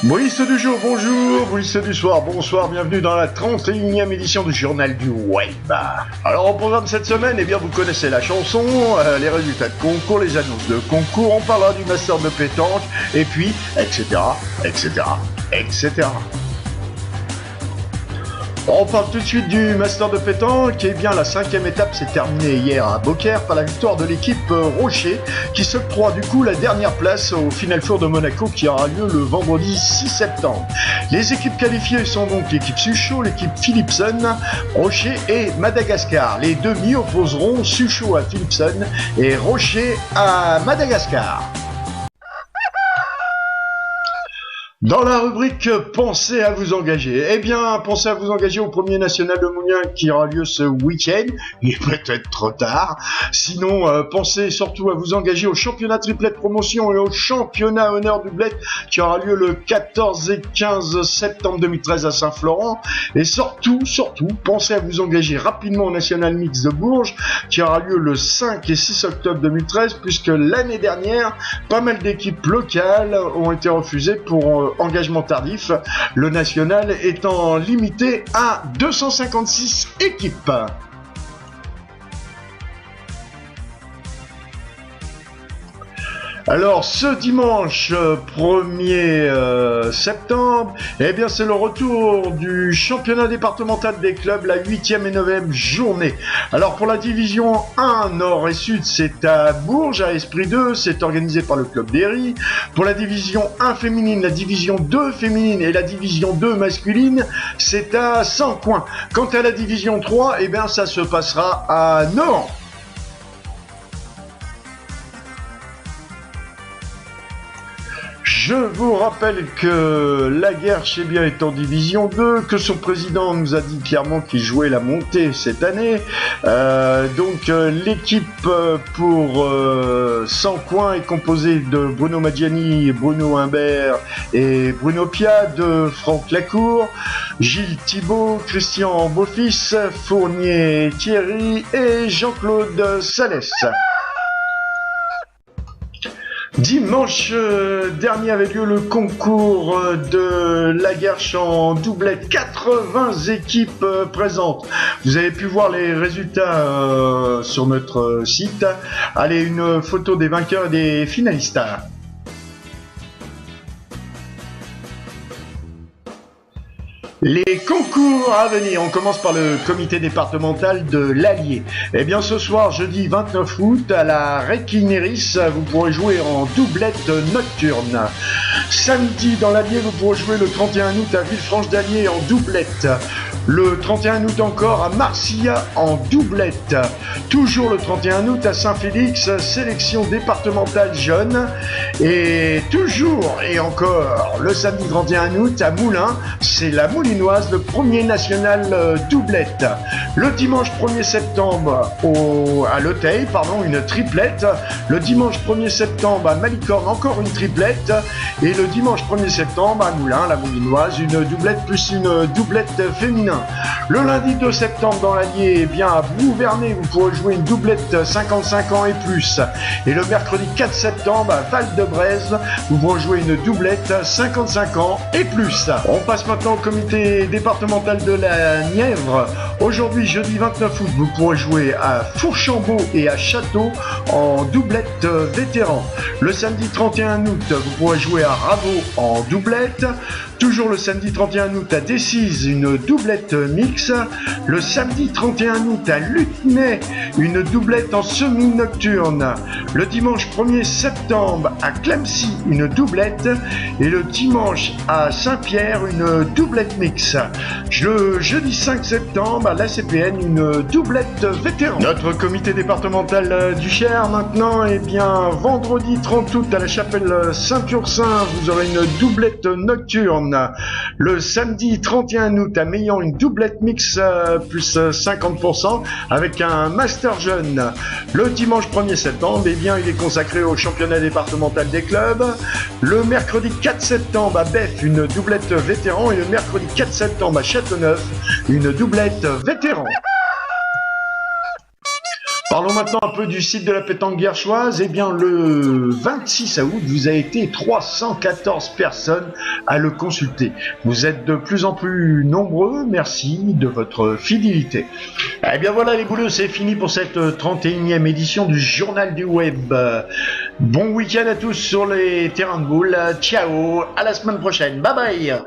Oui, ceux du jour, bonjour, oui, ceux du soir, bonsoir, bienvenue dans la 31e édition du Journal du Web. Alors, au programme cette semaine, eh bien, vous connaissez la chanson, les résultats de concours, les annonces de concours, on parlera du master de pétanque, et puis, etc., etc., etc. On parle tout de suite du master de pétanque. Eh bien, la 5e étape s'est terminée hier à Beaucaire par la victoire de l'équipe Rocher qui s'octroie du coup la dernière place au Final Four de Monaco qui aura lieu le vendredi 6 septembre. Les équipes qualifiées sont donc l'équipe Suchot, l'équipe Philipson, Rocher et Madagascar. Les demi opposeront Suchot à Philipson et Rocher à Madagascar. Dans la rubrique « Pensez à vous engager », eh bien, pensez à vous engager au premier national de Moulins qui aura lieu ce week-end. Il est peut-être trop tard. Sinon, pensez surtout à vous engager au championnat triplette promotion et au championnat honneur doublette qui aura lieu le 14 et 15 septembre 2013 à Saint-Florent. Et surtout, pensez à vous engager rapidement au national mix de Bourges qui aura lieu le 5 et 6 octobre 2013 puisque l'année dernière, pas mal d'équipes locales ont été refusées pour engagement tardif, le national étant limité à 256 équipes. Alors, ce dimanche 1er septembre, eh bien, c'est le retour du championnat départemental des clubs, la 8e et 9e journée. Alors, pour la division 1 Nord et Sud, c'est à Bourges, à Esprit 2, c'est organisé par le club d'Héry. Pour la division 1 féminine, la division 2 féminine et la division 2 masculine, c'est à Sancoins. Quant à la division 3, eh bien, ça se passera à Nohant. Je vous rappelle que Laguerche est en division 2, que son président nous a dit clairement qu'il jouait la montée cette année. L'équipe pour Sancoins est composée de Bruno Maggiani, Bruno Humbert et Bruno Pia, de Franck Lacour, Gilles Thibault, Christian Beaufils, Fournier Thierry et Jean-Claude Salès. Dimanche dernier avait lieu le concours de Laguerche en doublette, 80 équipes présentes. Vous avez pu voir les résultats sur notre site. Allez, une photo des vainqueurs et des finalistes. Les concours à venir, on commence par le comité départemental de l'Allier. Eh bien ce soir, jeudi 29 août, à la Réquinéris, vous pourrez jouer en doublette nocturne. Samedi, dans l'Allier, vous pourrez jouer le 31 août à Villefranche d'Allier en doublette. Le 31 août encore à Marcilla en doublette. Toujours le 31 août à Saint-Félix, sélection départementale jeune. Et toujours et encore le samedi 31 août à Moulins, c'est la Moulinoise, le premier national doublette. Le dimanche 1er septembre à l'Auteuil, une triplette. Le dimanche 1er septembre à Malicorne, encore une triplette. Et le dimanche 1er septembre à Moulins, la Moulinoise, une doublette plus une doublette féminin. Le lundi 2 septembre dans l'Allier, eh bien à Bouvernay, vous pourrez jouer une doublette 55 ans et plus. Et le mercredi 4 septembre à Val-de-Braise, vous pourrez jouer une doublette 55 ans et plus. On passe maintenant au comité départemental de la Nièvre. Aujourd'hui, jeudi 29 août, vous pourrez jouer à Fourchambault et à Château en doublette vétéran. Le samedi 31 août, vous pourrez jouer à Raveau en doublette. Toujours le samedi 31 août à Decize, une doublette mix. Le samedi 31 août à Lutenay, une doublette en semi-nocturne. Le dimanche 1er septembre à Clamcy, une doublette. Et le dimanche à Saint-Pierre, une doublette mix. Le jeudi 5 septembre à l'ACPN, une doublette vétéran. Notre comité départemental du Cher maintenant, eh bien vendredi 30 août à la chapelle Saint-Ursin, vous aurez une doublette nocturne. Le samedi 31 août à Meillan, une doublette mix plus 50% avec un master jeune. Le dimanche 1er septembre, eh bien, il est consacré au championnat départemental des clubs. Le mercredi 4 septembre à Bef, une doublette vétéran. Et le mercredi 4 septembre à Châteauneuf, une doublette vétéran. Parlons maintenant un peu du site de la pétanque guerchoise. Eh bien, le 26 août, vous avez été 314 personnes à le consulter. Vous êtes de plus en plus nombreux. Merci de votre fidélité. Eh bien voilà les bouleux, c'est fini pour cette 31e édition du Journal du Web. Bon week-end à tous sur les terrains de boules. Ciao, à la semaine prochaine. Bye bye.